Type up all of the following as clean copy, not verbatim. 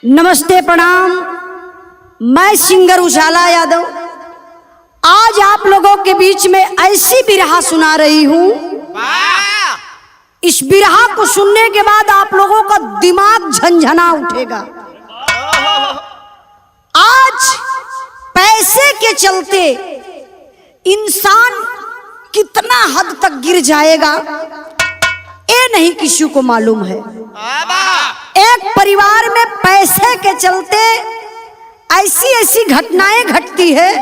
नमस्ते प्रणाम। मैं सिंगर उजाला यादव आज आप लोगों के बीच में ऐसी बिरहा सुना रही हूँ। इस बिरहा को सुनने के बाद आप लोगों का दिमाग झंझना उठेगा। आज पैसे के चलते इंसान कितना हद तक गिर जाएगा ये नहीं किसी को मालूम है। एक परिवार में पैसे के चलते ऐसी ऐसी घटनाएं घटती है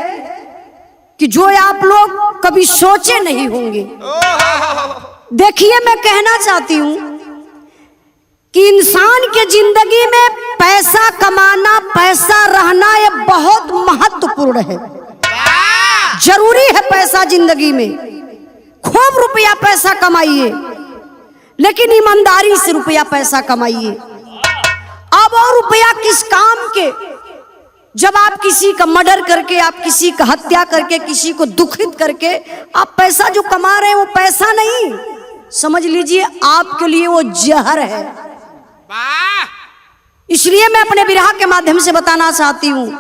कि जो आप लोग कभी सोचे नहीं होंगे। देखिए, मैं कहना चाहती हूं कि इंसान के जिंदगी में पैसा कमाना, पैसा रहना ये बहुत महत्वपूर्ण है। जरूरी है पैसा जिंदगी में। खूब रुपया पैसा कमाइए, लेकिन ईमानदारी से रुपया पैसा कमाइए। अब और रुपया किस काम के, जब आप किसी का मर्डर करके, आप किसी का हत्या करके, किसी को दुखित करके आप पैसा जो कमा रहे हैं वो पैसा नहीं, समझ लीजिए आपके लिए वो जहर है। इसलिए मैं अपने बिरहा के माध्यम से बताना चाहती हूँ,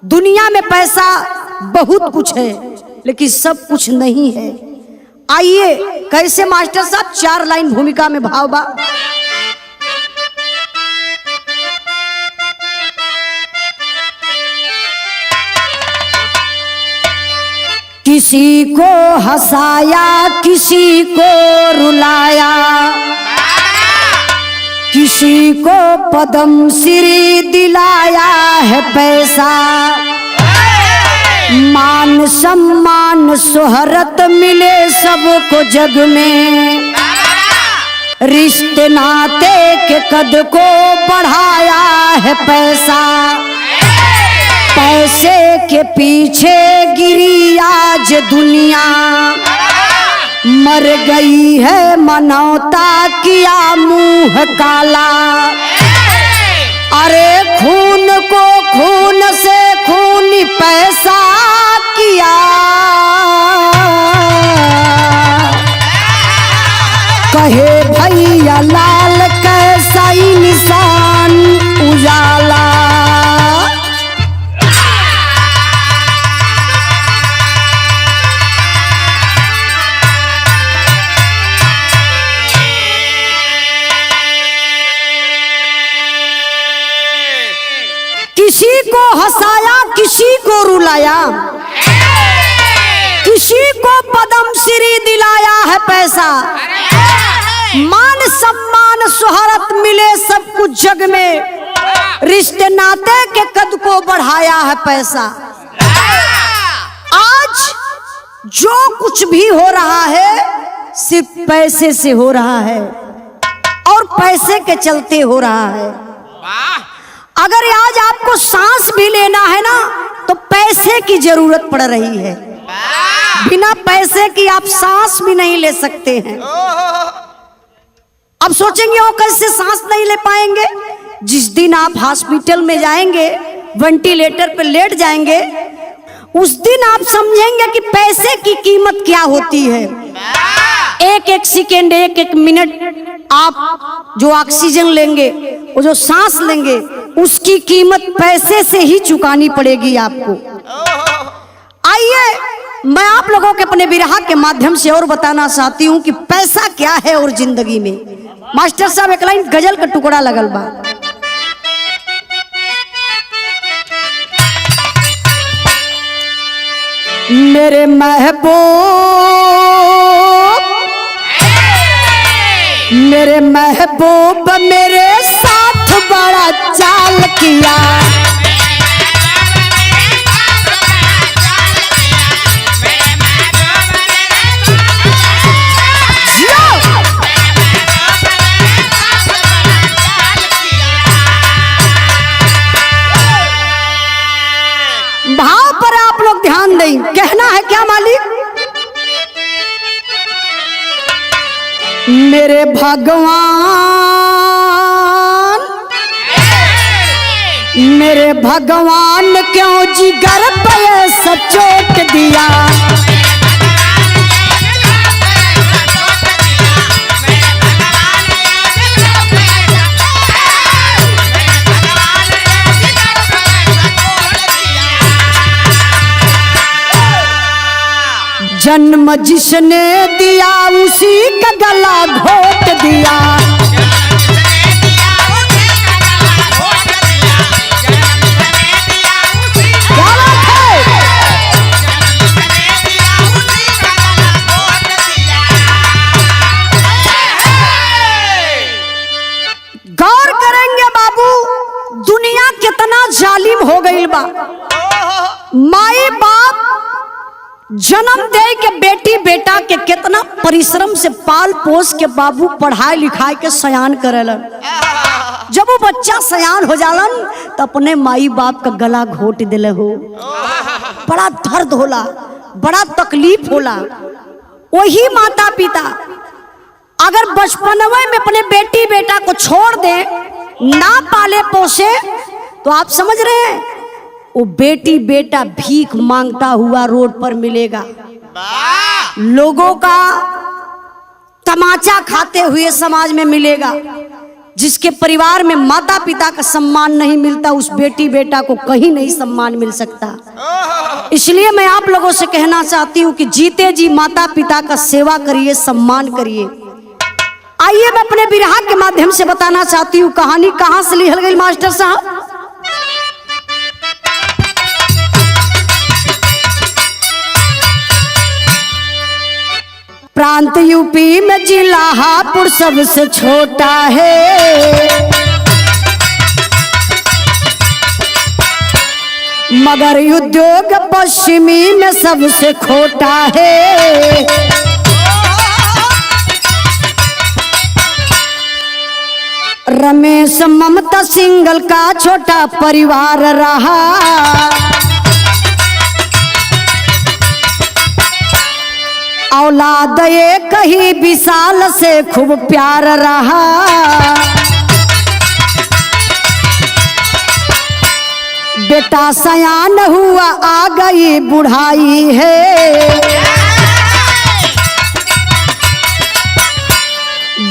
दुनिया में पैसा बहुत कुछ है लेकिन सब कुछ नहीं है। आइए कैसे मास्टर साहब, 4 लाइन भूमिका में भाव बा। किसी को हंसाया, किसी को रुलाया, किसी को पद्म श्री दिलाया है पैसा। मान सम्मान शोहरत मिले सबको जग में, रिश्ते नाते के कद को बढ़ाया है पैसा। पैसे के पीछे गिरी आज दुनिया, मर गई है मनौता, किया मुंह काला। अरे खून को खून से खूनी पैसा किया, कहे भैया लाल कैसा इंसान उजाला। किसी को हंसाया, किसी को रुलाया, किसी को पद्म श्री दिलाया है पैसा। मान सम्मान शोहरत मिले सब कुछ जग में, रिश्ते नाते के कद को बढ़ाया है पैसा। आज जो कुछ भी हो रहा है सिर्फ पैसे से हो रहा है और पैसे के चलते हो रहा है। अगर आज आपको सांस भी लेना है ना तो पैसे की जरूरत पड़ रही है। बिना पैसे की आप सांस भी नहीं ले सकते हैं। अब सोचेंगे वो कैसे सांस नहीं ले पाएंगे। जिस दिन आप हॉस्पिटल में जाएंगे, वेंटिलेटर पे लेट जाएंगे, उस दिन आप समझेंगे कि पैसे की कीमत क्या होती है। एक एक सेकेंड, एक एक मिनट आप जो ऑक्सीजन लेंगे, वो जो सांस लेंगे, उसकी कीमत पैसे से ही चुकानी पड़ेगी आपको। आइए मैं आप लोगों के अपने बिरहा के माध्यम से और बताना चाहती हूँ कि पैसा क्या है और जिंदगी में। मास्टर साहब एक लाइन गजल का टुकड़ा लगल बा। मेरे महबूब मेरे साथ बड़ा चाल किया। भाव पर आप लोग ध्यान दें। कहना है क्या मालिक? मेरे भगवान क्यों जिगर पे ऐसा चोट दिया। जन्म जिसने दिया उसी का गला घोट दिया। क्या बात है? गौर करेंगे बाबू, दुनिया कितना जालिम हो गई बा। माई बाप जन्म दे के बेटी बेटा के कितना परिश्रम से पाल पोस के बाबू पढ़ाई लिखाई के सयान करेलन। जब वो बच्चा सयान हो जालन तो अपने माई बाप का गला घोट दिले हो। बड़ा दर्द होला, बड़ा तकलीफ होला। वही माता पिता अगर बचपनवे में अपने बेटी बेटा को छोड़ दे, ना पाले पोसे, तो आप समझ रहे हैं वो बेटी बेटा भीख मांगता हुआ रोड पर मिलेगा, लोगों का तमाचा खाते हुए समाज में मिलेगा। जिसके परिवार में माता पिता का सम्मान नहीं मिलता, उस बेटी बेटा को कहीं नहीं सम्मान मिल सकता। इसलिए मैं आप लोगों से कहना चाहती हूँ कि जीते जी माता पिता का सेवा करिए, सम्मान करिए। आइए मैं अपने बिरहा के माध्यम से बताना चाहती हूँ कहानी कहाँ से लिखल गई मास्टर साहब। प्रांत यूपी में जिला हापुड़ सबसे छोटा है, मगर उद्योग पश्चिमी में सबसे खोटा है। रमेश ममता सिंगल का छोटा परिवार रहा, औलाद ये कहीं विशाल से खूब प्यार रहा। बेटा सयान हुआ आ गई बुढ़ाई है,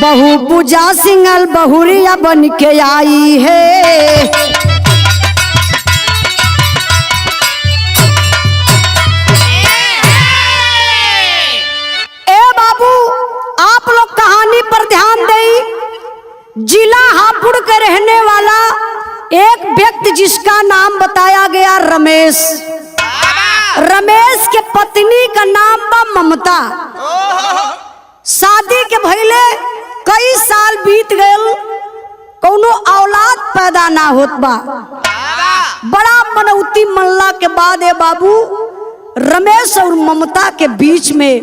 बहू पूजा सिंगल बहुरिया बन के आई है। आप लोग कहानी पर ध्यान दें। जिला हापुड़ के रहने वाला एक व्यक्ति जिसका नाम बताया गया रमेश। रमेश के पत्नी का नाम बा ममता। शादी के भइले कई साल बीत गए, कोनो औलाद पैदा ना होत बा। बड़ा मनौती मनला के बाद ए बाबू रमेश और ममता के बीच में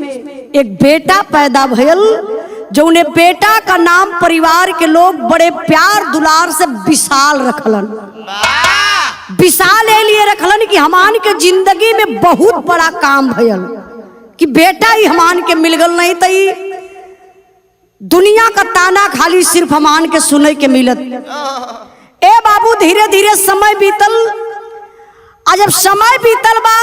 एक बेटा पैदा भयल, जो उन्हें बेटा का नाम परिवार के लोग बड़े प्यार दुलार से विशाल रखलन। विशाल लिए रखलन कि हमान के जिंदगी में बहुत बड़ा काम भयल कि बेटा ही हमान के मिल गल, नहीं तई दुनिया का ताना खाली सिर्फ हमान के सुने के मिलत। ए बाबू धीरे धीरे समय बीतल, और जब समय बीतल बा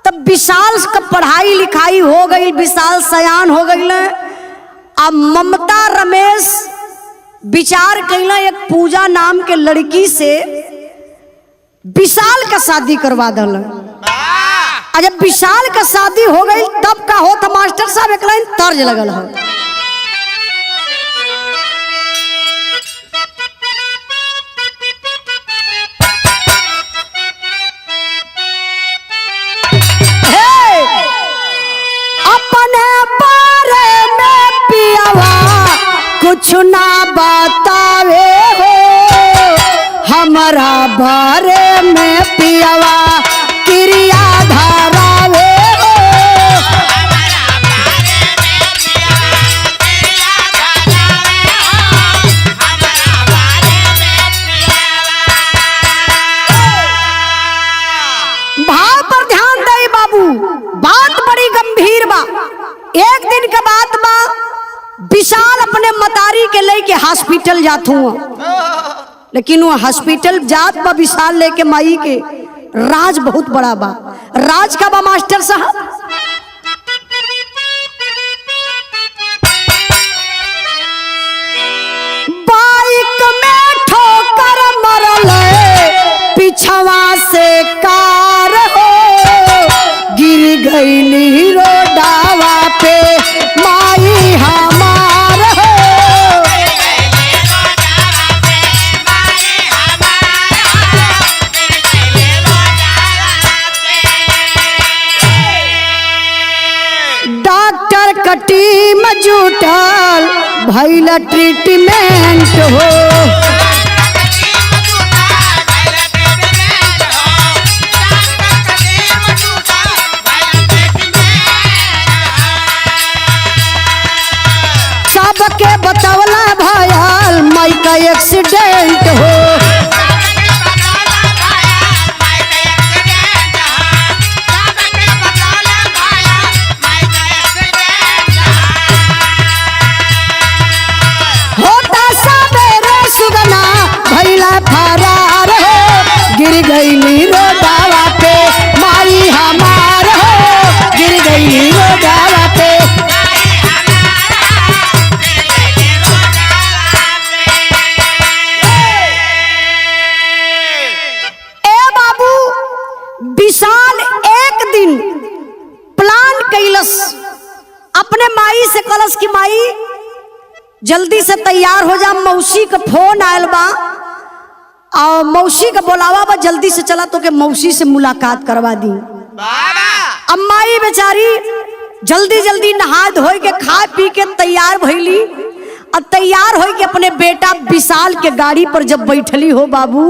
तब विशाल का पढ़ाई लिखाई हो गई, विशाल सयान हो गई। अब ममता रमेश विचार कैला एक पूजा नाम के लड़की से विशाल का शादी करवा दल। जब विशाल का शादी हो गई तब का होता मास्टर साहब एक लाइन तर्ज लगल है। कुछ ना बतावे हो हमारा बारे में पियावा, क्रिया धारावे हो हमारा बारे में पियावा, क्रिया धारावे हो हमारा बारे में पियावा। भाव पर ध्यान दे बाबू, बात बड़ी गंभीर बा। एक दिन के बात बा, विशाल अपने मतारी के लेके हॉस्पिटल जात हुआ, लेकिन वो हॉस्पिटल जात बा विशाल लेके माई के। राज बहुत बड़ा बा। राज का बा मास्टर साहब, बाइक में ठोकर मरल पिछवा से कार हो, गिर गई रो भइल ट्रीटमेंट हो। सबके बतवला भयल माई का एक्सीडेंट हो। फरार हो गिर गई रोडावा पे माई हमार हो गिर गई रोडावा पे। ए बाबू विशाल एक दिन प्लान कैलस, अपने माई से कलस कि माई जल्दी से तैयार हो जा, मौसी का फोन आयल बा और मौसी का बोलावा बा, जल्दी से चला तो के मौसी से मुलाकात करवा दी। अम्मा ही बेचारी जल्दी जल्दी नहा धो के खा पी के तैयार भइली और तैयार हो के अपने बेटा विशाल के गाड़ी पर जब बैठली हो बाबू,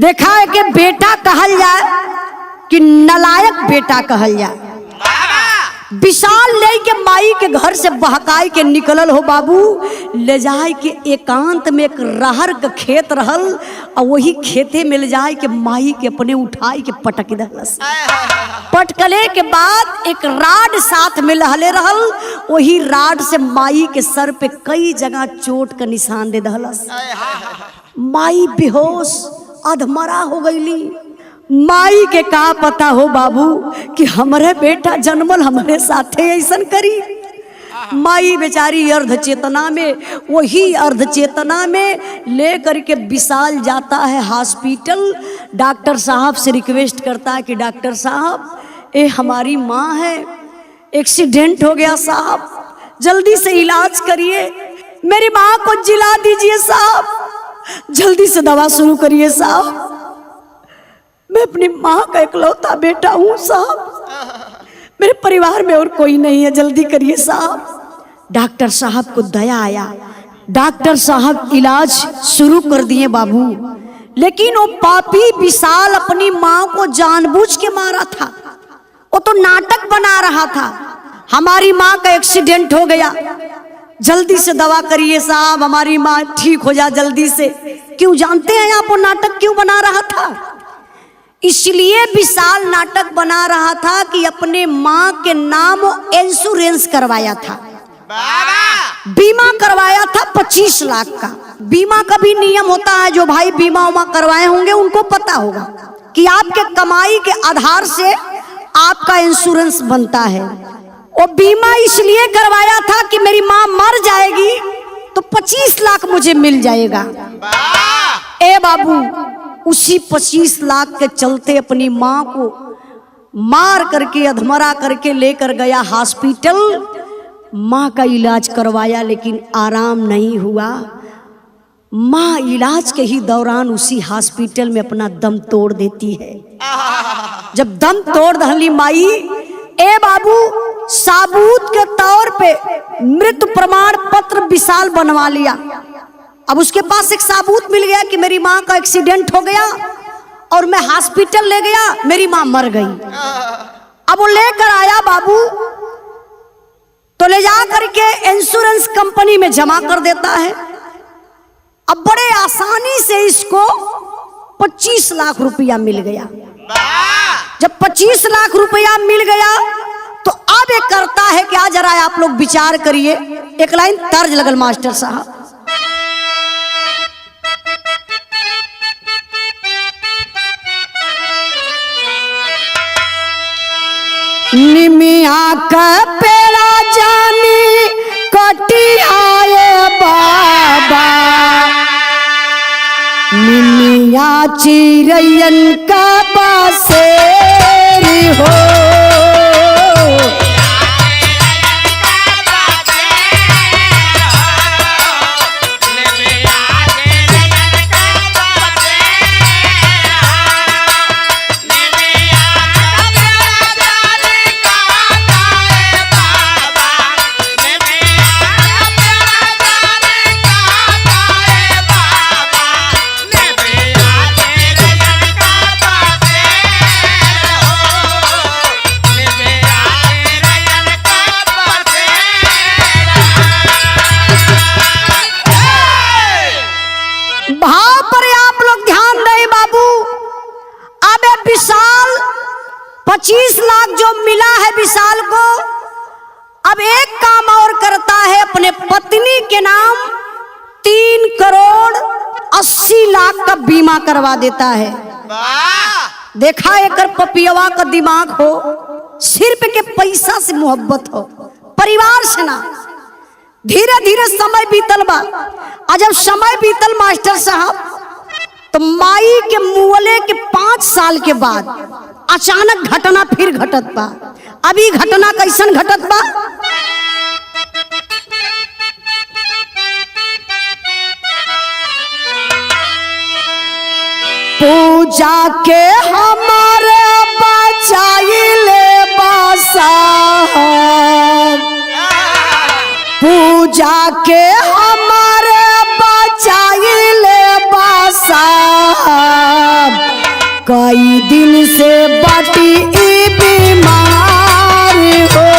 देखा है कि बेटा कहल जाए कि नलायक बेटा कहल जाए। विशाल ले के माई के घर से बहकाई के निकलल हो बाबू, ले जाए के एकांत में एक रहर का खेत रहल और वही खेते में ले जाए के माई के अपने उठाई के पटक दहलस। पटकले के बाद एक राड साथ में लहले रहल, वही राड से माई के सर पे कई जगह चोट का निशान दे दहलस। माई बेहोश अधमरा हो गईली। माई के का पता हो बाबू कि हमारे बेटा जन्मल हमारे साथे ऐसन करी। माई बेचारी अर्ध चेतना में, वही अर्ध चेतना में ले करके विशाल जाता है हॉस्पिटल। डॉक्टर साहब से रिक्वेस्ट करता है कि डॉक्टर साहब ये हमारी माँ है, एक्सीडेंट हो गया साहब, जल्दी से इलाज करिए, मेरी माँ को जिला दीजिए साहब, जल्दी से दवा शुरू करिए साहब, मैं अपनी माँ का इकलौता बेटा हूँ साहब, मेरे परिवार में और कोई नहीं है, जल्दी करिए साहब। डॉक्टर साहब को दया आया, डॉक्टर साहब इलाज शुरू कर दिए बाबू। लेकिन वो पापी विशाल अपनी माँ को जानबूझ के मारा था, वो तो नाटक बना रहा था। हमारी माँ का एक्सीडेंट हो गया, जल्दी से दवा करिए साहब, हमारी माँ ठीक हो जा जल्दी से। क्यों जानते हैं आप वो नाटक क्यों बना रहा था? इसलिए विशाल नाटक बना रहा था कि अपने माँ के नाम इंश्योरेंस करवाया था, बीमा करवाया था 25 लाख का। बीमा का भी नियम होता है, जो भाई बीमा उमा करवाए होंगे उनको पता होगा कि आपके कमाई के आधार से आपका इंश्योरेंस बनता है। वो बीमा इसलिए करवाया था कि मेरी माँ मर जाएगी तो 25 लाख मुझे मिल जाएगा। ए बाबू, उसी 25 लाख के चलते अपनी माँ को मार करके अधमरा करके लेकर गया हॉस्पिटल। माँ का इलाज करवाया लेकिन आराम नहीं हुआ। माँ इलाज के ही दौरान उसी हॉस्पिटल में अपना दम तोड़ देती है। जब दम तोड़ दहली माई, ए बाबू साबूत के तौर पे मृत्यु प्रमाण पत्र विशाल बनवा लिया। अब उसके पास एक साबूत मिल गया कि मेरी माँ का एक्सीडेंट हो गया और मैं हॉस्पिटल ले गया, मेरी माँ मर गई। अब वो लेकर आया बाबू, तो ले जा करके इंश्योरेंस कंपनी में जमा कर देता है। अब बड़े आसानी से इसको 25 लाख रुपया मिल गया। जब 25 लाख रुपया मिल गया तो अब ये करता है क्या, जरा आप लोग विचार करिए। एक लाइन तर्ज लगल मास्टर साहब, निमिया का पेड़ा जानी कटी आए बाबा, निमिया चिरैयन का बासेरी हो। 25 लाख जो मिला है विशाल को, अब एक काम और करता है, अपने पत्नी के नाम 3 करोड़ 80 लाख का बीमा करवा देता है। देखा एकर पपियवा का दिमाग हो, सिर्फ के पैसा से मोहब्बत हो, परिवार से ना। धीरे धीरे समय बीतल बा, और जब समय बीतल मास्टर साहब, तो माई के मुअले के 5 साल के बाद अचानक घटना फिर घटत बा। अभी घटना कैसन घटत बा? पूजा के हमारे बचाइले बासा, पूजा के हमारे बचाइले बासा, कई दिन से बाटी बीमार हो।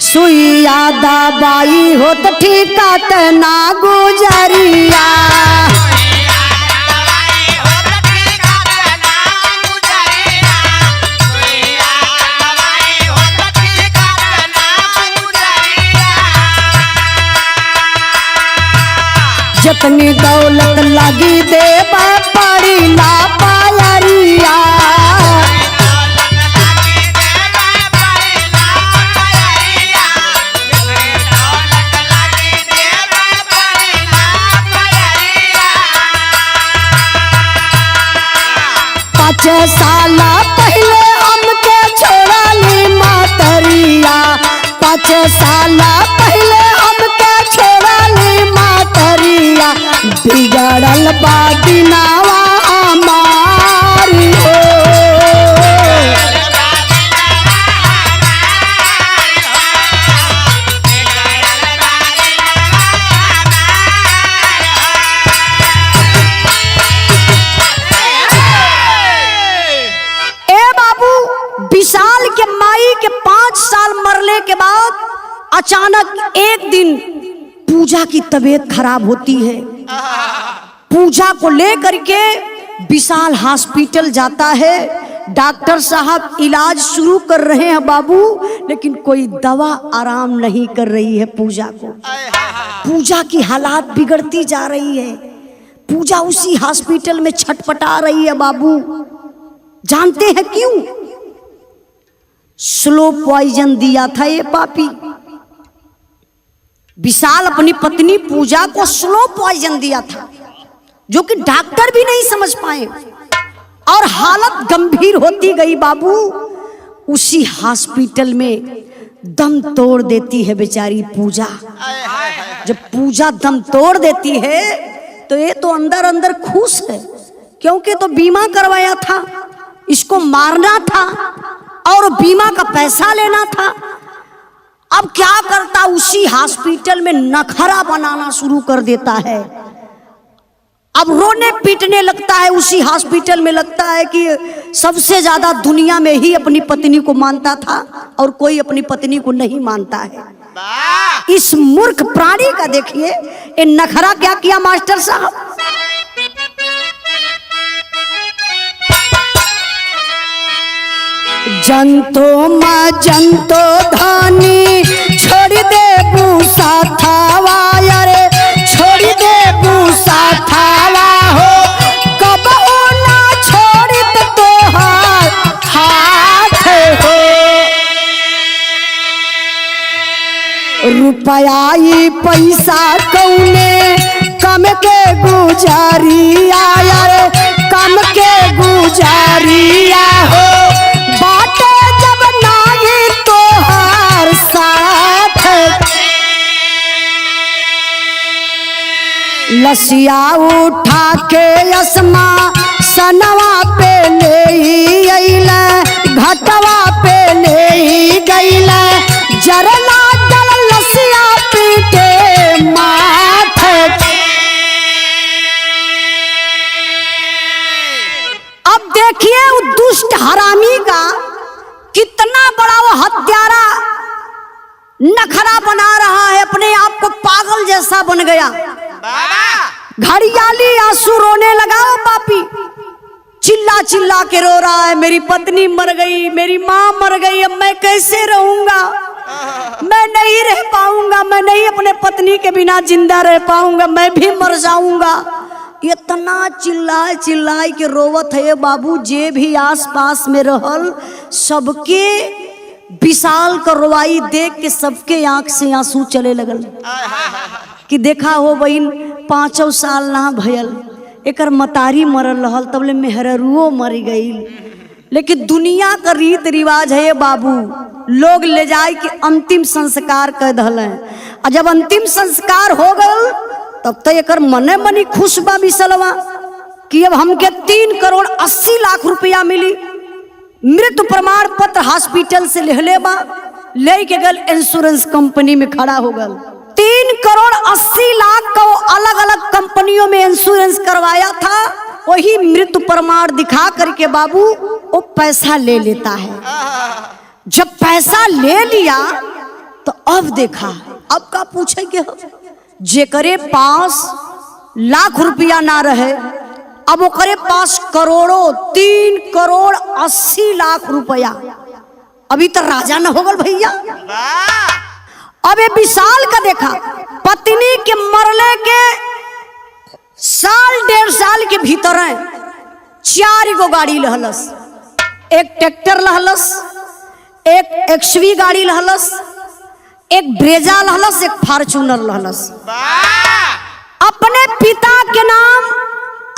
सुइया दवाई हो तो ठीकत ना गुजरिया, जितनी दौलत लगी देव पड़ी ना पायरिया। पाँच साल पहले हमके छोड़ाली मातरिया, 5 साल पहले हमके छोड़ाली मातरिया, बिगड़ल बा दिनावा हमारी हो। विशाल के माई के 5 साल मरने के बाद अचानक एक दिन पूजा की तबीयत खराब होती है। पूजा को लेकर के विशाल हॉस्पिटल जाता है। डॉक्टर साहब इलाज शुरू कर रहे हैं बाबू, लेकिन कोई दवा आराम नहीं कर रही है पूजा को। पूजा की हालात बिगड़ती जा रही है। पूजा उसी हॉस्पिटल में छटपटा रही है बाबू। जानते हैं क्यों? स्लो पॉइजन दिया था ये पापी। विशाल अपनी पत्नी पूजा को स्लो पॉइजन दिया था, जो कि डॉक्टर भी नहीं समझ पाए, और हालत गंभीर होती गई बाबू। उसी हॉस्पिटल में दम तोड़ देती है बेचारी पूजा। जब पूजा दम तोड़ देती है तो ये तो अंदर अंदर खुश है, क्योंकि तो बीमा करवाया था, इसको मारना था और बीमा का पैसा लेना था। अब क्या करता, उसी हॉस्पिटल में नखरा बनाना शुरू कर देता है। अब रोने पीटने लगता है उसी हॉस्पिटल में। लगता है कि सबसे ज्यादा दुनिया में ही अपनी पत्नी को मानता था और कोई अपनी पत्नी को नहीं मानता है। इस मूर्ख प्राणी का देखिए ये नखरा क्या किया मास्टर साहब। जंतो माँ जंतो धानी छोड़ दे बूसा थावा, यारे छोड़ दे बूसा थावा हो, कब ना छोड़ित तोहार हाथ हो। रुपया पैसा कौने कम के गुजारिया, यारे कम के गुजारिया हो, बाटे जब नाही तोहार साथ। लसिया उठा के असमा सनवा पे ले अइला, घटवा पे ले गइला, जरना दल लसिया पीटे माथे। अब देखिए वो दुष्ट हरामी का कितना बड़ा वो हत्यारा नखरा बना रहा है, अपने आप को पागल जैसा बन गया। घड़ियाली आंसू रोने लगा वो पापी, चिल्ला चिल्ला के रो रहा है, मेरी पत्नी मर गई, मेरी माँ मर गई, अब मैं कैसे रहूंगा, मैं नहीं रह पाऊंगा, मैं नहीं अपने पत्नी के बिना जिंदा रह पाऊंगा, मैं भी मर जाऊंगा। इतना चिल्लाए चिल्लाए के रोवत है बाबू। जे भी आस पास में रहल सबके विशाल करवाई देख के सबके आंख से आंसू चले लगल कि देखा हो बहन 5 साल ना भयल, एकर मतारी मरल रहल, तबले मेहरुओ मर गई। लेकिन दुनिया का रीत रिवाज है बाबू, लोग ले जाए कि अंतिम संस्कार कर दल, और जब अंतिम संस्कार हो गल तब तो एकर मने मनी खुश बा बिसलवा कि अब हमके 3 करोड़ 80 लाख रुपया मिली। मृत्यु प्रमाण पत्र हॉस्पिटल से ले बा, ले के गल इंश्योरेंस कंपनी में खड़ा हो गल। 3 करोड़ 80 लाख का अलग अलग कंपनियों में इंश्योरेंस करवाया था, वही मृत्यु प्रमाण दिखा करके बाबू वो पैसा ले लेता है। जब पैसा ले लिया तो अब देखा, अब का पूछे के जेकरे पास लाख रुपया ना रहे, अब ओकरे पास करोड़ों 3 करोड़ 80 लाख रुपया। अभी तो राजा न हो गल भैया। अब ये विशाल का देखा, पत्नी के मरले के 1.5 साल के भीतर 4 गो गाड़ी लहलस, एक ट्रैक्टर लहलस, एक एक्सवी गाड़ी लहलस, एक ब्रेजा लहलस, एक फॉर्च्यूनर लहलस। अपने पिता के नाम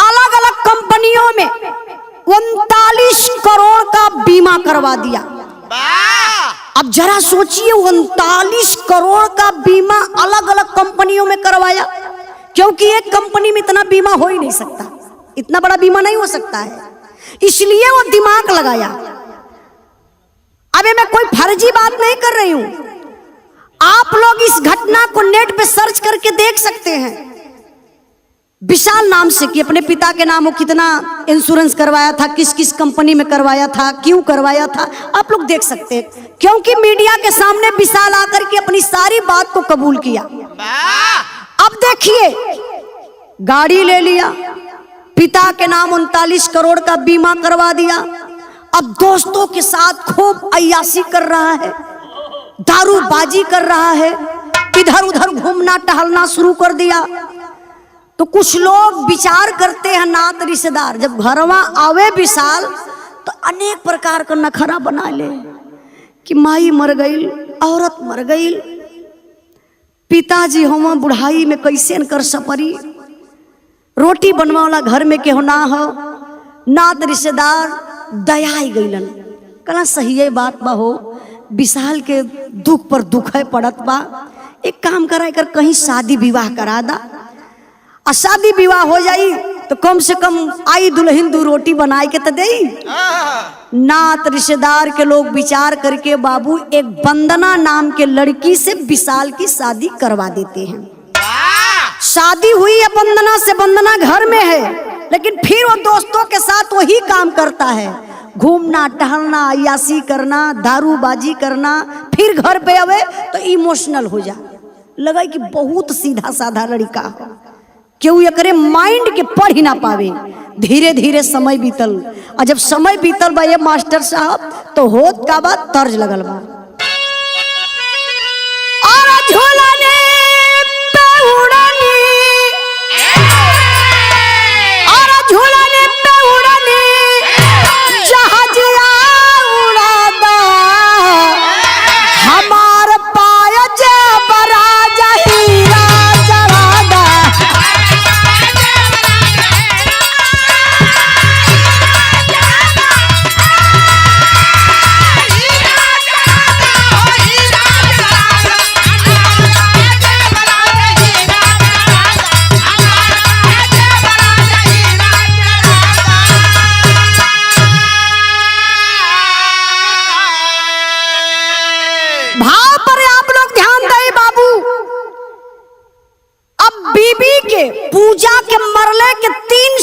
अलग अलग कंपनियों में 39 करोड़ का बीमा करवा दिया। अब जरा सोचिए 39 करोड़ का बीमा अलग अलग कंपनियों में करवाया, क्योंकि एक कंपनी में इतना बीमा हो ही नहीं सकता, इतना बड़ा बीमा नहीं हो सकता है, इसलिए वो दिमाग लगाया। अबे मैं कोई फर्जी बात नहीं कर रही हूं, आप लोग इस घटना को नेट पे सर्च करके देख सकते हैं। विशाल नाम से कि अपने पिता के नाम वो कितना इंश्योरेंस करवाया था, किस किस कंपनी में करवाया था, क्यों करवाया था, आप लोग देख सकते हैं। क्योंकि मीडिया के सामने विशाल आकर के अपनी सारी बात को कबूल किया। अब देखिए, गाड़ी ले लिया, पिता के नाम 39 करोड़ का बीमा करवा दिया। अब दोस्तों के साथ खूब अय्याशी कर रहा है, दारूबाजी कर रहा है, इधर उधर घूमना टहलना शुरू कर दिया। तो कुछ लोग विचार करते हैं, नात रिश्तेदार जब घरवा आवे विशाल तो अनेक प्रकार का नखरा बना ले कि माई मर गई, औरत मर गई, पिताजी हम बुढ़ाई में कैसे न कर सपरी, रोटी बनवाला घर में केहू ना हो, नात रिश्तेदार दया ही गईलन। कला सही है बात बा हो, विशाल के दुख पर दुख है पड़त बा। एक काम करा कर कहीं शादी विवाह करा दा, और शादी विवाह हो जाई तो कम से कम आई दुल्हन 2 रोटी बनाए के तो देई। नात रिश्तेदार के लोग विचार करके बाबू एक वंदना नाम के लड़की से विशाल की शादी करवा देते हैं। शादी हुई है वंदना से, वंदना घर में है, लेकिन फिर वो दोस्तों के साथ वही काम करता है, घूमना टहलना, अय्याशी करना, दारूबाजी करना। फिर घर पे आवे तो इमोशनल हो जा, लगा कि बहुत सीधा साधा लड़का, क्यों एकरे माइंड के पढ़ ही ना पावे। धीरे धीरे समय बीतल, और जब समय बीतल बा ये मास्टर साहब तो होत का बात तर्ज लगल बा। और झूलने पे उड़नी, और झूलने पे उड़नी, जहाजिया उड़ादा, हमार पाया जबरा जहीरा जरादा।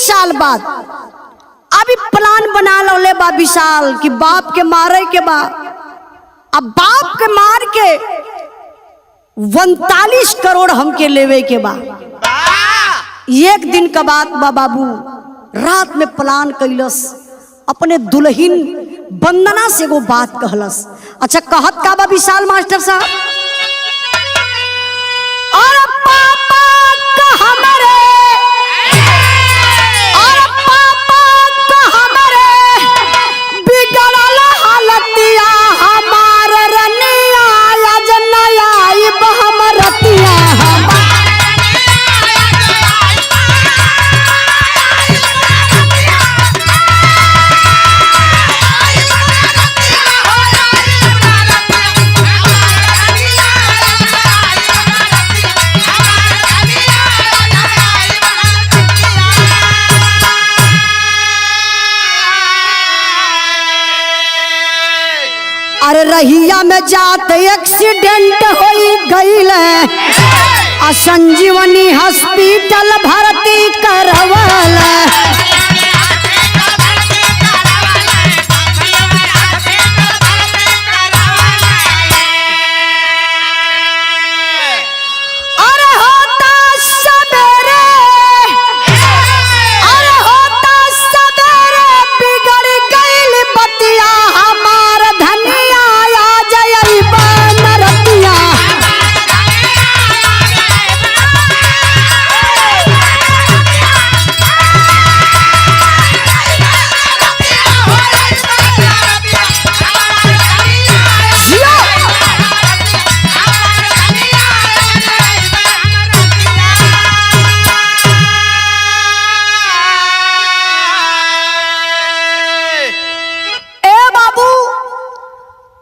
साल बाद अभी प्लान बना लो बा विशाल कि बाप के मारे के बा। अब बाप के मार के 39 करोड़ हमके लेवे के बा। एक दिन का बात बा बाबू, रात में प्लान कैलस, अपने दुल्हन वंदना से वो बात कहलस। अच्छा कहत का बा विशाल मास्टर साहब, और पापा का हमरे, और पापा का हमरे बिगड़ल हालतिया, हमार रनिया आज नया हम रतिया। अरे रहिया में जाते एक्सीडेंट हो गईल, संजीवनी हॉस्पिटल भर्ती करवल। अरे होता सवेरे, अरे होता सवेरे बिगड़ गईल बतिया, हमार धनिया आ जाई बनरतिया।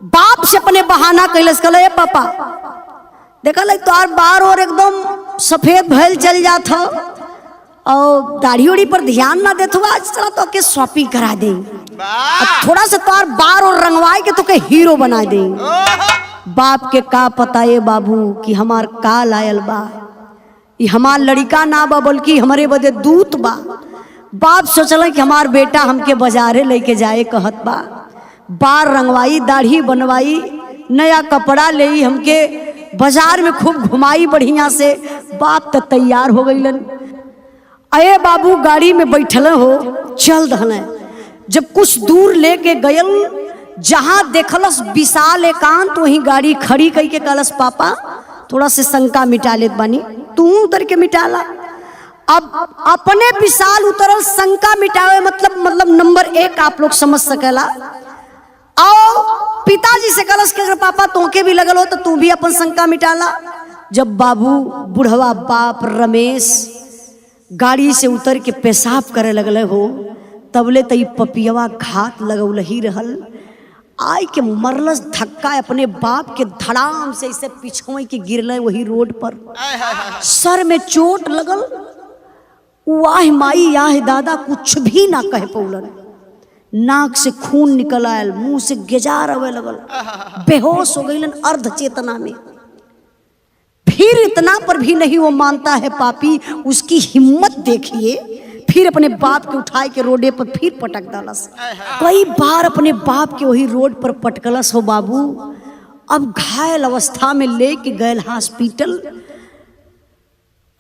बाप से अपने बहाना कैलस, कहले ए पापा देखल तोर बार और एकदम सफेद भइल चल जात हो, और दाढ़ी उड़ी पर ध्यान ना देत हुआ, आज चला तो के शॉपिंग करा दे, थोड़ा सा तोर बार और रंगवाई के तो के हीरो बना दे। बाप के का पता ये बाबू कि हमार काल आयल बा, ये हमार लड़का ना बा बल्कि हमारे बदे दूत बा। बाप सोचल कि हमार बेटा हमके बाजारे लेके जाए कहत बा, बार रंगवाई, दाढ़ी बनवाई, नया कपड़ा ले हमके बाजार में खूब घुमाई बढ़िया से। बाप तो तैयार हो गईलन, अये बाबू गाड़ी में बैठल हो, चल दहले। जब कुछ दूर लेके गयल, जहां देखलस विशाल एकांत, वहीं गाड़ी खड़ी कई के कहलस पापा थोड़ा से शंका मिटा लेत बानी, तू उतर के मिटाला। अब अपने विशाल उतरल, शंका मिटावे मतलब नंबर 1 आप लोग समझ सकेला। आओ पिताजी से कलश के अगर पापा तोके भी लगल हो तो तू भी अपन शंका मिटाला। जब बाबू बुढ़वा बाप रमेश गाड़ी से उतर के पेशाब करे लगल हो, तबले तई पपियवा घात लगौल ही रहल, आई के मरलस धक्का अपने बाप के धड़ाम से ऐसे पिछुए के गिरले वही रोड पर, सर में चोट लगल। वाह माई याह दादा कुछ भी ना कह पौलन, नाक से खून निकल आयल, मुंह से गेजार आवे लगल, बेहोश हो गईलन अर्ध चेतना में। फिर इतना पर भी नहीं वो मानता है पापी, उसकी हिम्मत देखिए, फिर अपने बाप के उठाए के रोडे पर फिर पटक डालस। कई बार अपने बाप के वही रोड पर पटकलस हो बाबू। अब घायल अवस्था में लेके गए हॉस्पिटल,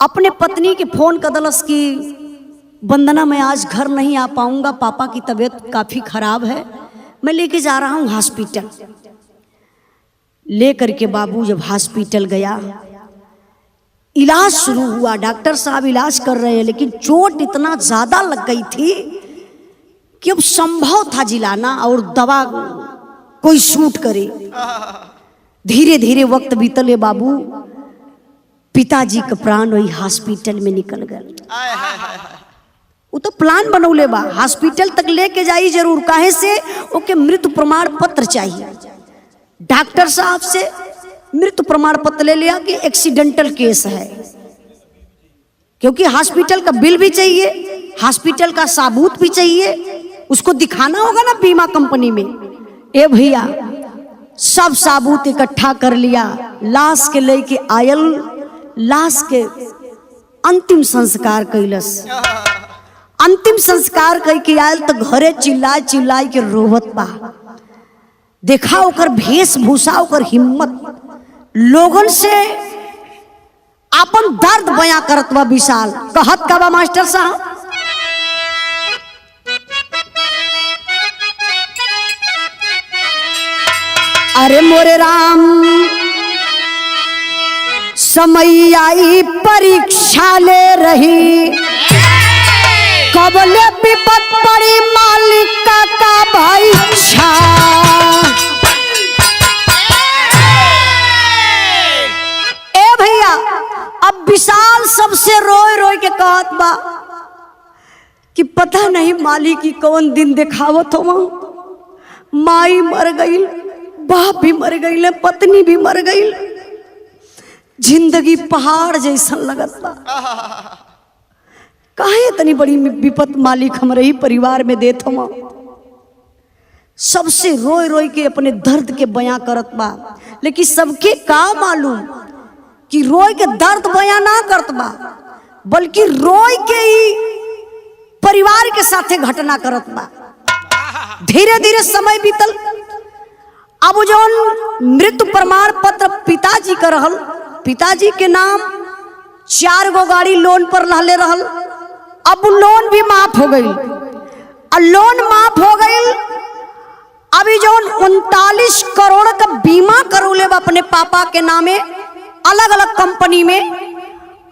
अपने पत्नी के फोन कर दलस कि वंदना मैं आज घर नहीं आ पाऊंगा, पापा की तबीयत काफी खराब है, मैं लेके जा रहा हूं हॉस्पिटल। लेकर के बाबू जब हॉस्पिटल गया, इलाज शुरू हुआ, डॉक्टर साहब इलाज कर रहे हैं, लेकिन चोट इतना ज्यादा लग गई थी कि अब संभव था जिलाना और दवा कोई सूट करे। धीरे धीरे वक्त बीतले बाबू, पिताजी का प्राण वही हॉस्पिटल में निकल गए। वो तो प्लान बनौले बा, हॉस्पिटल तक लेके जाई जरूर, काहे से ओके मृत्यु प्रमाण पत्र चाहिए। डॉक्टर साहब से मृत्यु प्रमाण पत्र ले लिया कि एक्सीडेंटल केस है, क्योंकि हॉस्पिटल का बिल भी चाहिए, हॉस्पिटल का सबूत भी चाहिए, उसको दिखाना होगा ना बीमा कंपनी में। ए भैया सब सबूत इकट्ठा कर लिया, लाश के लेके आयल, लाश के अंतिम संस्कार कैलस। अंतिम संस्कार कई के आयल तो घरे चिल्लाए चिल्लाए के रोवत बा। देखा ओकर वेशभूषा, ओकर हिम्मत, लोगन से अपन दर्द बयां करत बा विशाल। कहत का बा मास्टर साहब, अरे मोरे राम समय आई परीक्षा ले रही, कबले विपत पड़ी मालिक का भाई छा। ए भैया, अब विशाल सबसे रोए रोए के कहत बा कि पता नहीं मालिक की कौन दिन दिखावत हो। माई मर गई, बाप भी मर गई, पत्नी भी मर गई, जिंदगी पहाड़ जैसा लगत बा। काहे इतनी बड़ी विपत मालिक हमरे ही परिवार में देत हो। सबसे रोए रोए के अपने दर्द के बयां करत बा, लेकिन सबके का मालूम कि रोए के दर्द बयां ना करत बा, बल्कि रोए के ही परिवार के साथे घटना करत बा। धीरे धीरे समय बीतल। अब जो मृत्यु प्रमाण पत्र पिताजी का रहल, पिताजी के नाम 4 गो गाड़ी लोन पर रहले रहल। अब लोन भी माफ हो गई, और लोन माफ हो गई। अभी जो 39 करोड़ का बीमा करौले अपने पापा के नामे अलग अलग कंपनी में।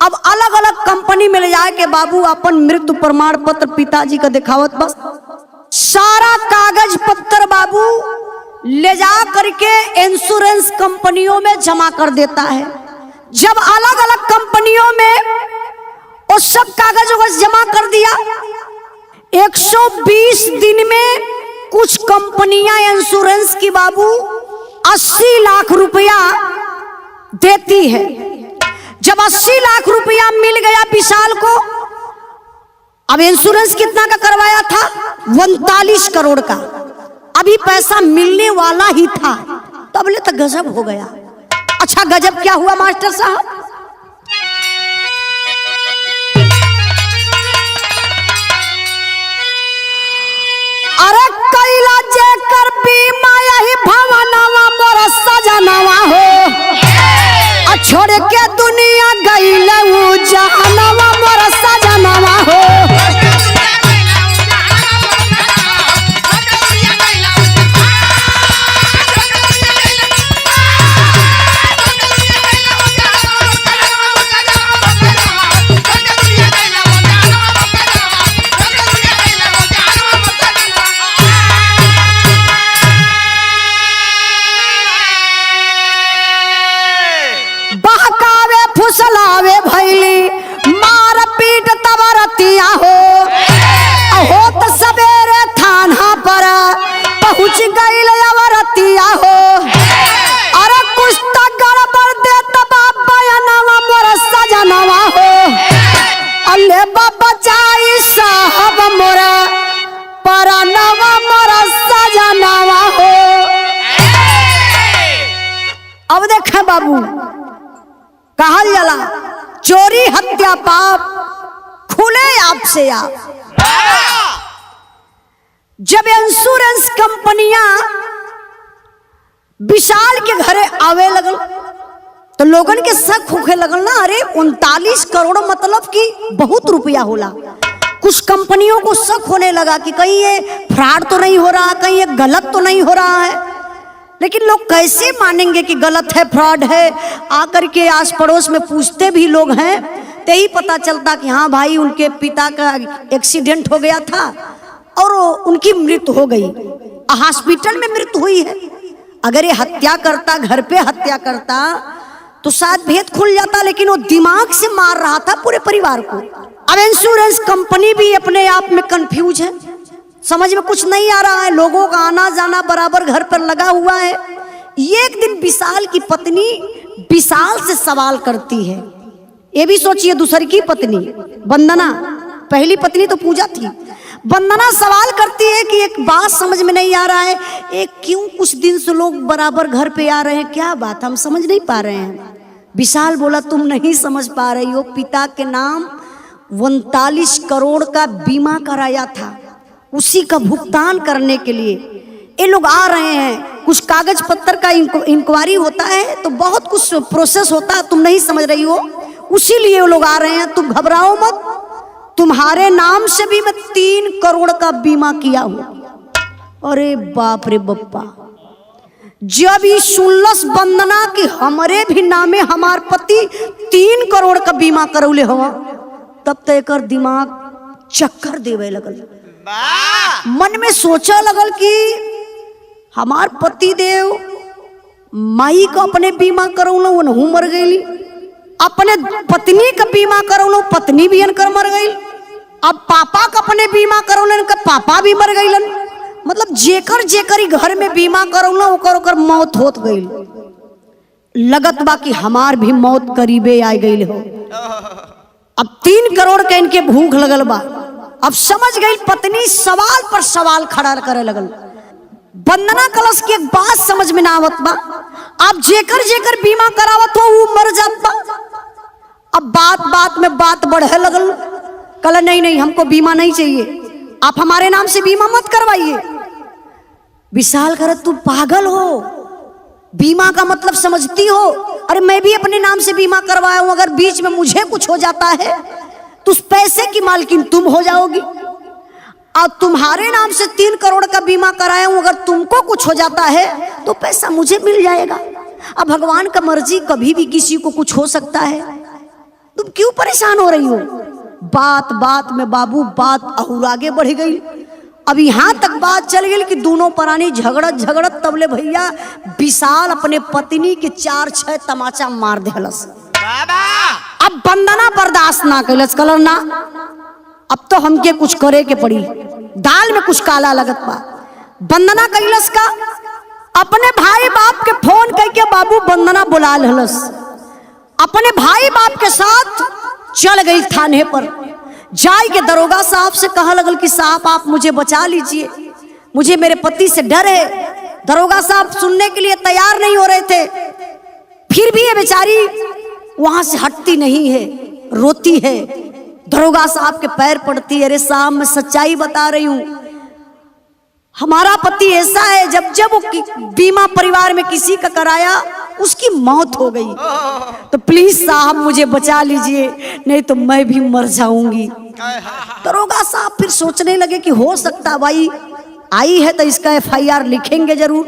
अब अलग अलग कंपनी में ले जाए के बाबू अपन मृत्यु प्रमाण पत्र पिताजी का दिखावत, बस सारा कागज पत्र बाबू ले जा करके इंश्योरेंस कंपनियों में जमा कर देता है। जब अलग अलग कंपनियों में वो सब कागजों को जमा कर दिया, 120 दिन में कुछ कंपनियां इंश्योरेंस की बाबू 80 लाख रुपया देती है। जब 80 लाख रुपया मिल गया विशाल को, अब इंश्योरेंस कितना का करवाया था? 39 करोड़ का। अभी पैसा मिलने वाला ही था, तबले तक गजब हो गया। अच्छा, गजब क्या हुआ मास्टर साहब? अरे कैला जेकर बीमा यही भवनवा मोर सजनवा हो, छोड़ के दुनिया गईल उ जहनवा मोर सजनवा हो। फुसलावे भैली मार पीट तबरतिया हो, होत सवेरे थाना पर पहुंच गई अवरतिया हो। अरे कुछ तो गड़बड़ दे बयानवा मोर सजनवा हो, अल्ले बचाई साहब मोर परनवा मोर सजनवा हो। अब देखे बाबू, कहल जाला चोरी हत्या पाप खुले आप से आप। जब इंश्योरेंस कंपनियां विशाल के घरे आवे लगल तो लोगन के शक होखे लगल ना, अरे 39 करोड़ मतलब कि बहुत रुपया होला। कुछ कंपनियों को शक होने लगा कि कहीं ये फ्रॉड तो नहीं हो रहा, कहीं ये गलत तो नहीं हो रहा है। लेकिन लोग कैसे मानेंगे कि गलत है, फ्रॉड है? आकर के आस पड़ोस में पूछते भी लोग हैं तो ही पता चलता कि हाँ भाई, उनके पिता का एक्सीडेंट हो गया था और उनकी मृत्यु हो गई, हॉस्पिटल में मृत्यु हुई है। अगर ये हत्या करता, घर पे हत्या करता तो शायद भेद खुल जाता, लेकिन वो दिमाग से मार रहा था पूरे परिवार को। अब इंश्योरेंस कंपनी भी अपने आप में कंफ्यूज है, समझ में कुछ नहीं आ रहा है। लोगों का आना जाना बराबर घर पर लगा हुआ है। एक दिन विशाल की पत्नी विशाल से सवाल करती है, ये भी सोचिए दूसरी की पत्नी वंदना, पहली पत्नी तो पूजा थी। वंदना सवाल करती है कि एक बात समझ में नहीं आ रहा है, एक क्यों कुछ दिन से लोग बराबर घर पे आ रहे हैं, क्या बात हम समझ नहीं पा रहे हैं। विशाल बोला, तुम नहीं समझ पा रही हो, पिता के नाम 39 करोड़ का बीमा कराया था, उसी का भुगतान करने के लिए ये लोग आ रहे हैं। कुछ कागज पत्तर का इंक्वायरी होता है, तो बहुत कुछ प्रोसेस होता है, तुम नहीं समझ रही हो, उसी लिए वो लोग आ रहे हैं। तुम घबराओ मत, तुम्हारे नाम से भी मैं 3 करोड़ का बीमा किया हूं। अरे बाप रे बप्पा, जब ये सुनलस वंदना कि हमारे भी नामे हमार पति 3 करोड़ का बीमा करौले हवा, तब तक एकर दिमाग चक्कर देवे लगल। मन में सोचा लगल कि हमार पति देव माई का अपने बीमा करौलो, वो मर गई, अपने पत्नी का बीमा करौलो, पत्नी भी इनकर मर गई, अब पापा का अपने बीमा करौलो, इनका पापा भी मर गईलन। मतलब जेकर जेकर घर में बीमा करौलो ओकर ओकर मौत होत गई। लगत बा कि हमार भी मौत करीबे आ गई हो। अब 3 करोड़ के इनके भूख लगल बा। अब समझ गई पत्नी, सवाल पर सवाल खड़ा करे लगल। वंदना कलश की एक बात समझ में ना आवत बा, अब जेकर जेकर बीमा करावत हो वो मर जात बा। अब बात बात में बात बढ़े लगल। कल नहीं नहीं, हमको बीमा नहीं चाहिए, आप हमारे नाम से बीमा मत करवाइए। विशाल करे तू पागल हो, बीमा का मतलब समझती हो? अरे मैं भी अपने नाम से बीमा करवाया हूं, अगर बीच में मुझे कुछ हो जाता है तो उस पैसे की मालकिन तुम हो जाओगी। और तुम्हारे नाम से 3 करोड़ का बीमा कराया हूं, अगर तुमको कुछ हो जाता है तो पैसा मुझे मिल जाएगा। अब भगवान का मर्जी, कभी भी किसी को कुछ हो सकता है, तुम क्यों परेशान हो रही हो? बात बात में बाबू बात और आगे बढ़ गई। अब यहां तक बात चल गई कि दोनों प्राणी झगड़त झगड़त तबले भैया विशाल अपने पत्नी के 4-6 तमाचा मार देहलस। अब वंदना बर्दाश्त ना कैलस, कलर ना, अब तो हमके कुछ करे के पड़ी, दाल में कुछ काला लगत बा। वंदना कैलस का अपने भाई बाप के फोन करके बाबू वंदना बुला लेलस। अपने भाई बाप के साथ चल गई थाने पर, जाई के दरोगा साहब से कहा लगल कि साहब आप मुझे बचा लीजिए, मुझे मेरे पति से डर है। दरोगा साहब सुनने के लिए तैयार नहीं हो रहे थे, फिर भी ये बेचारी वहां से हटती नहीं है, रोती है। दरोगा साहब के पैर पड़ती है, अरे साहब मैं सच्चाई बता रही हूं, हमारा पति ऐसा है, जब जब वो बीमा परिवार में किसी का कराया उसकी मौत हो गई, तो प्लीज साहब मुझे बचा लीजिए, नहीं तो मैं भी मर जाऊंगी। दरोगा साहब फिर सोचने लगे कि हो सकता भाई आई है तो इसका FIR लिखेंगे जरूर।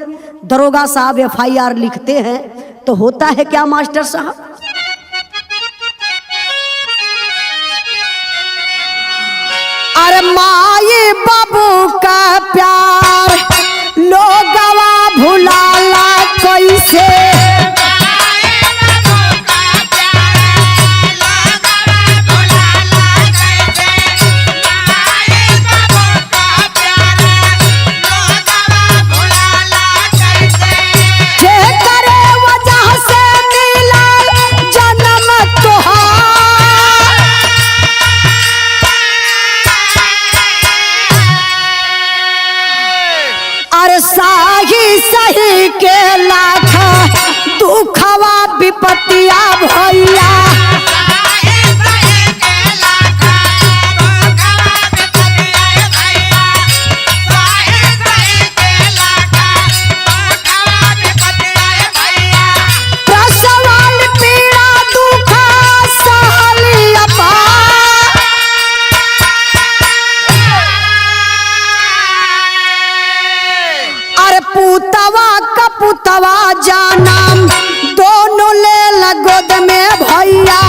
दरोगा साहब FIR लिखते हैं तो होता है क्या मास्टर साहब, अरे माए बाबू का प्यार लोगवा भुलाला कैसे, सही के लाखा दुखवा विपत्तिया भैया, प्रसवाल पीड़ा दुखा सहलिया पा, अरे पुतवा कपुतवा जानम दोनों ले लगोद में भैया,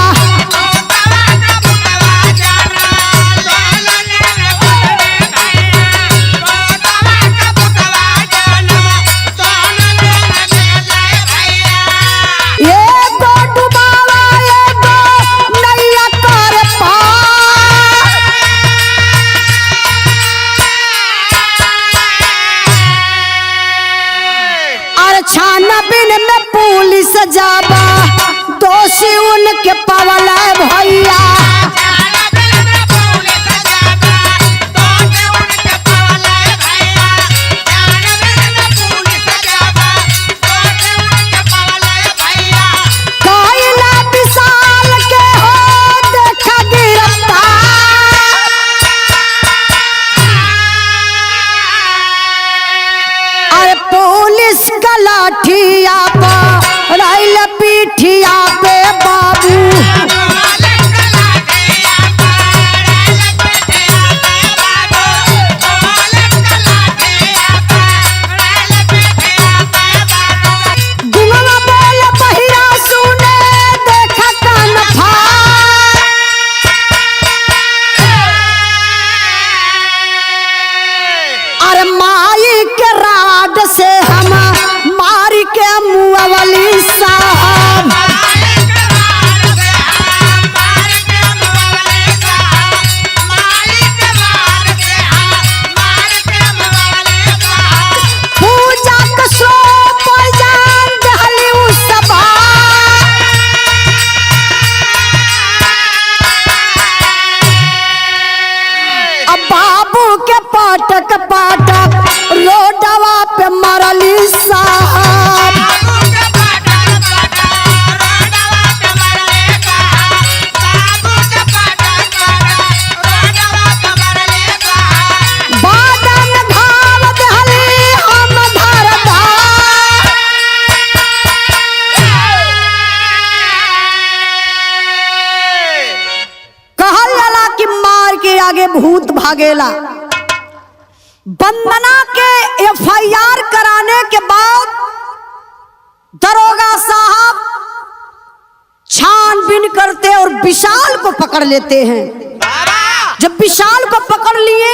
छानबीन में पुलिस जाबा दोषी उनके पवल भैया, कैला विशाल के हो देखा गिरफ्तार, आगे भूत भागेला। वंदना के FIR कराने के बाद दरोगा साहब छानबीन करते और विशाल को पकड़ लेते हैं। जब विशाल को पकड़ लिए,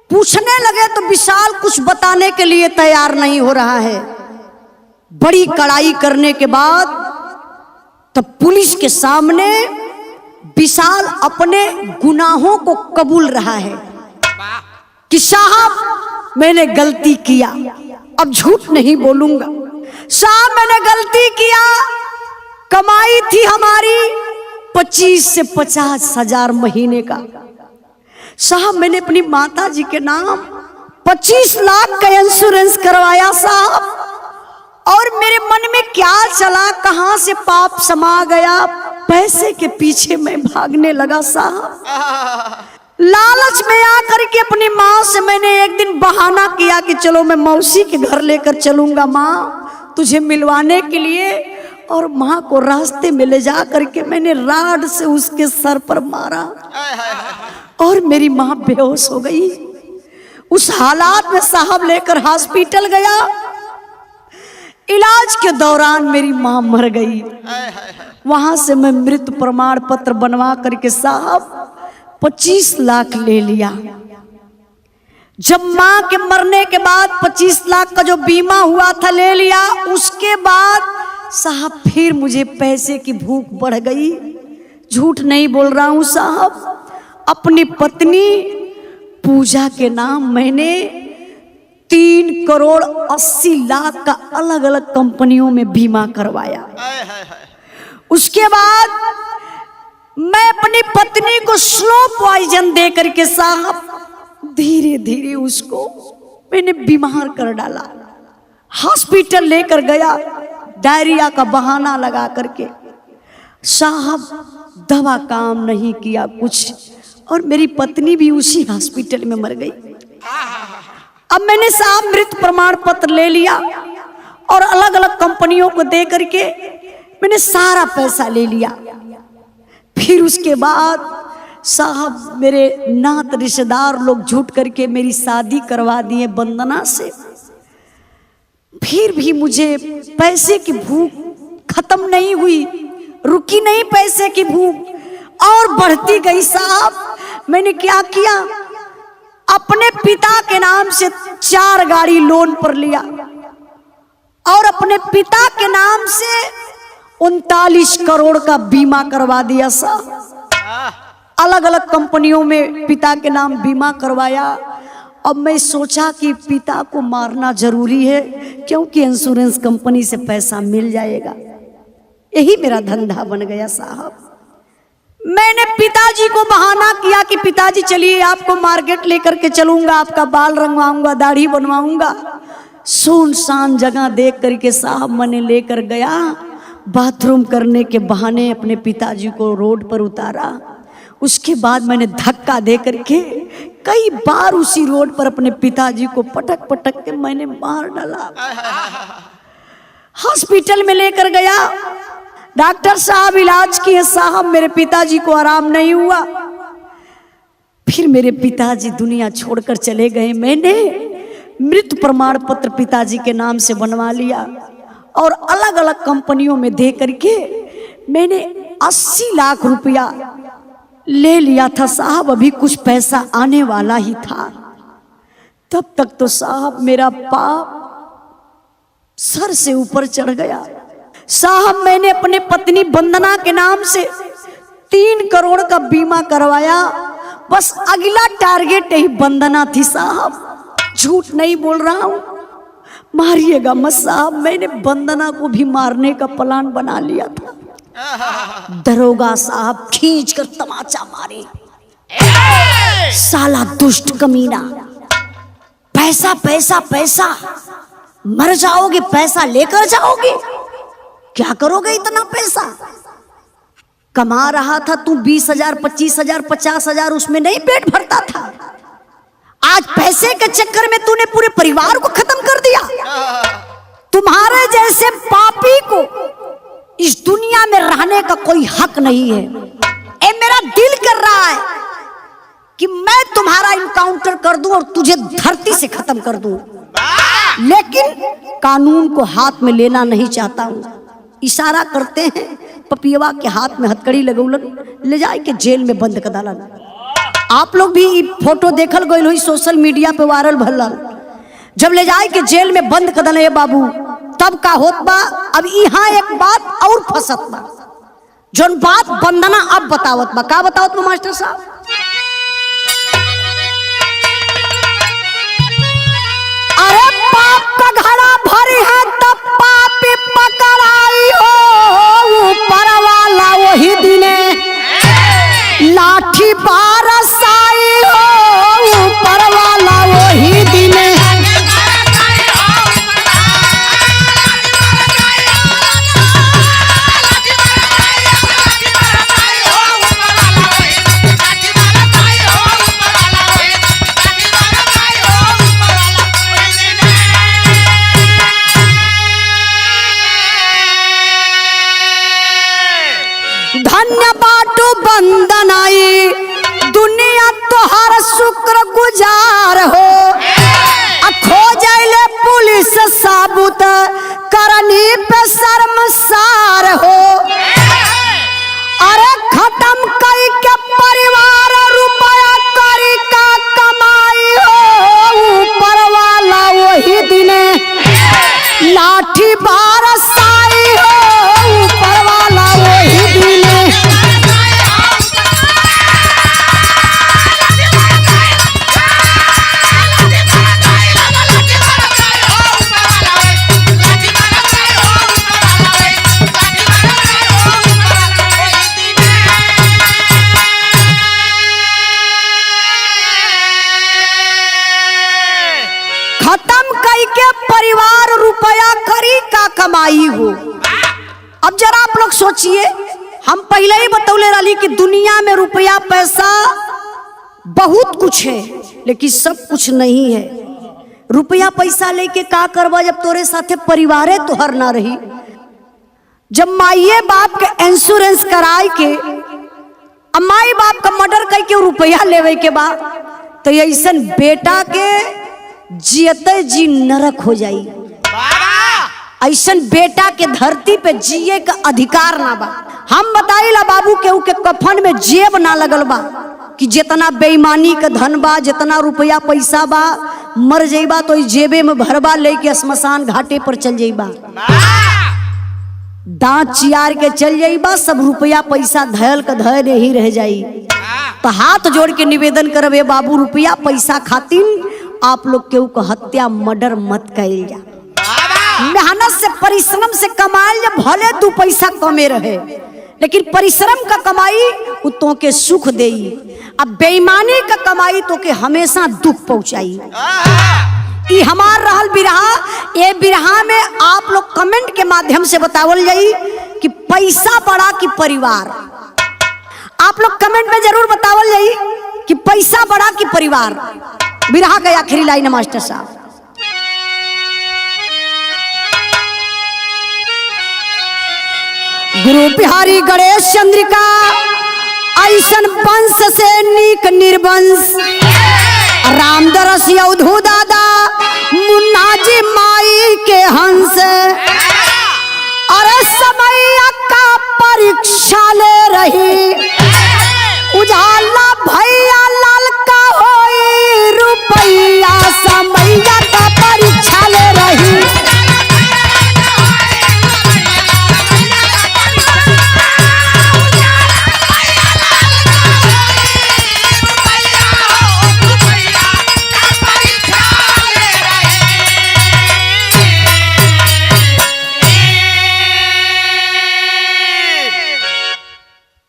पूछने लगे तो विशाल कुछ बताने के लिए तैयार नहीं हो रहा है। बड़ी कड़ाई करने के बाद तब पुलिस के सामने विशाल अपने गुनाहों को कबूल रहा है कि साहब मैंने गलती किया, अब झूठ नहीं बोलूंगा। साहब मैंने गलती किया, कमाई थी हमारी 25 से 50 हजार महीने का। साहब मैंने अपनी माता जी के नाम 25 लाख का इंश्योरेंस करवाया साहब, और मेरे मन में क्या चला, कहां से पाप समा गया, पैसे के पीछे मैं भागने लगा साहब। लालच में आकर के अपनी माँ से मैंने एक दिन बहाना किया कि चलो मैं मौसी के घर लेकर चलूंगा माँ तुझे मिलवाने के लिए, और माँ को रास्ते में ले जा करके मैंने राड से उसके सर पर मारा और मेरी माँ बेहोश हो गई। उस हालात में साहब लेकर हॉस्पिटल गया। इलाज के दौरान मेरी माँ मर गई। वहां से मैं मृत्यु प्रमाण पत्र बनवा करके साहब 25 लाख ले लिया। जब माँ के मरने के बाद 25 लाख का जो बीमा हुआ था ले लिया, उसके बाद साहब फिर मुझे पैसे की भूख बढ़ गई। झूठ नहीं बोल रहा हूं साहब, अपनी पत्नी पूजा के नाम मैंने 3 करोड़ 80 लाख का अलग अलग कंपनियों में बीमा करवाया। उसके बाद मैं अपनी पत्नी को स्लो पॉइजन दे करके साहब धीरे धीरे उसको मैंने बीमार कर डाला। हॉस्पिटल लेकर गया, डायरिया का बहाना लगा करके साहब दवा काम नहीं किया कुछ, और मेरी पत्नी भी उसी हॉस्पिटल में मर गई। अब मैंने साहब मृत्यु प्रमाण पत्र ले लिया और अलग अलग कंपनियों को दे करके मैंने सारा पैसा ले लिया। फिर उसके बाद साहब मेरे नात रिश्तेदार लोग झूठ करके मेरी शादी करवा दिए वंदना से। फिर भी मुझे पैसे की भूख खत्म नहीं हुई, रुकी नहीं पैसे की भूख और बढ़ती गई साहब। मैंने क्या किया, अपने पिता के नाम से 4 गाड़ी लोन पर लिया और अपने पिता के नाम से 39 करोड़ का बीमा करवा दिया साहब। अलग अलग कंपनियों में पिता के नाम बीमा करवाया। अब मैं सोचा कि पिता को मारना जरूरी है क्योंकि इंश्योरेंस कंपनी से पैसा मिल जाएगा। यही मेरा धंधा बन गया साहब। मैंने पिताजी को बहाना किया कि पिताजी चलिए आपको मार्केट लेकर के चलूंगा, आपका बाल रंगवाऊंगा, दाढ़ी बनवाऊंगा। सुनसान जगह देख करके साहब मैंने लेकर गया, बाथरूम करने के बहाने अपने पिताजी को रोड पर उतारा। उसके बाद मैंने धक्का दे करके कई बार उसी रोड पर अपने पिताजी को पटक पटक के मैंने मार डाला। हॉस्पिटल में लेकर गया, डॉक्टर साहब इलाज किए साहब, मेरे पिताजी को आराम नहीं हुआ। फिर मेरे पिताजी दुनिया छोड़कर चले गए। मैंने मृत्यु प्रमाण पत्र पिताजी के नाम से बनवा लिया और अलग अलग कंपनियों में दे करके मैंने 80 लाख रुपया ले लिया था साहब। अभी कुछ पैसा आने वाला ही था। तब तक तो साहब मेरा पाप सर से ऊपर चढ़ गया साहब। मैंने अपने पत्नी वंदना के नाम से 3 करोड़ का बीमा करवाया। बस अगला टारगेट यही वंदना थी साहब। झूठ नहीं बोल रहा हूं, मारिएगा मत साहब। मैंने वंदना को भी मारने का प्लान बना लिया था। दरोगा साहब खींच कर तमाचा मारे, साला दुष्ट कमीना, पैसा पैसा पैसा, मर जाओगे पैसा लेकर जाओगे, क्या करोगे इतना पैसा? कमा रहा था तू 20,000 25,000 50,000, उसमें नहीं पेट भरता था। आज पैसे के चक्कर में तूने पूरे परिवार को खत्म कर दिया। तुम्हारे जैसे पापी को इस दुनिया में रहने का कोई हक नहीं है। ए मेरा दिल कर रहा है कि मैं तुम्हारा इनकाउंटर कर दूं और तुझे धरती से खत्म कर दूं, लेकिन कानून को हाथ में लेना नहीं चाहता हूं। इशारा करते हैं, पपियवा के हाथ में हथकड़ी लगौलन, ले जाए के जेल में बंद कर डालन। आप लोग भी फोटो देखल गई हुई, सोशल मीडिया पे वायरल भरल। जब ले जाए के जेल में बंद कर दले बाबू, तब का होत बा। अब यहाँ एक बात और फंसत बा, जोन बात बंदना अब बतावत बा। का बतावत बा मास्टर साहब? अरे पाप का घड़ा भरी है तब पापी पकड़ाई हो, ऊपर वाला वही दिने लाठी बरसाई हो, ऊपर वाला वही दिने। धन्य बाटू बंदनाई दुनिया तोहर शुक्र गुजार हो, खो जाइले पुलिस साबुत करनी पे शर्मसार हो। अरे खत्म कई के परिवार रुपया करी का कमाई हो, ऊपर वाला वही दिने लाठी बरसाई हो, ऊपर वाला वही दिने। खत्म कई के परिवार रुपया करी का कमाई हो। अब जरा आप लोग सोचिए, हम पहले ही बतौले रही कि दुनिया में रुपया पैसा बहुत कुछ है, लेकिन सब कुछ नहीं है। रुपया पैसा लेके का करवा जब तोरे साथे परिवारे तोहर ना रही। जब माइये बाप के इंश्योरेंस कराए के, माई बाप का मर्डर करके रुपया लेवे के बाद, तो ऐसन बेटा के जियते जी नरक हो जाई। ऐसन बेटा के धरती पे जिए का अधिकार ना बा। हम बताइला बाबू केहू के कफन में जेब ना लगल बा कि जितना बेईमानी का धन बा, जितना रुपया पैसा बा, मर जाइबा तो जेबे में भरबा लेके श्मशान घाटे पर चल जाइबा, दांत चियार के चल जाइबा, सब रुपया पैसा धयल का धैर्य ही रह जाई। तो हाथ जोड़ के निवेदन करबे बाबू, रुपया पैसा खातिर आप लोग केहू को हत्या मर्डर मत कइल जा। मेहनत से परिश्रम से कमाइल जा, भले दू पैसा कमे रहे, लेकिन परिश्रम का कमाई उ तो के सुख देई। अब बेईमानी का कमाई तो के हमेशा दुख पहुंचाई। ई हमार रहल बिरहा। ये बिरहा में आप लोग कमेंट के माध्यम से बतावल जाई कि पैसा बड़ा कि परिवार। आप लोग कमेंट में जरूर बतावल जाई कि पैसा बड़ा कि परिवार। बिरहा का आखिरी लाइन है मास्टर साहब। गुरु बिहारी गणेश चंद्रिका ऐसन वंश से नीक निर्वंश, रामदरस यौधू दादा मुन्ना जी माई के हंस। अरे समय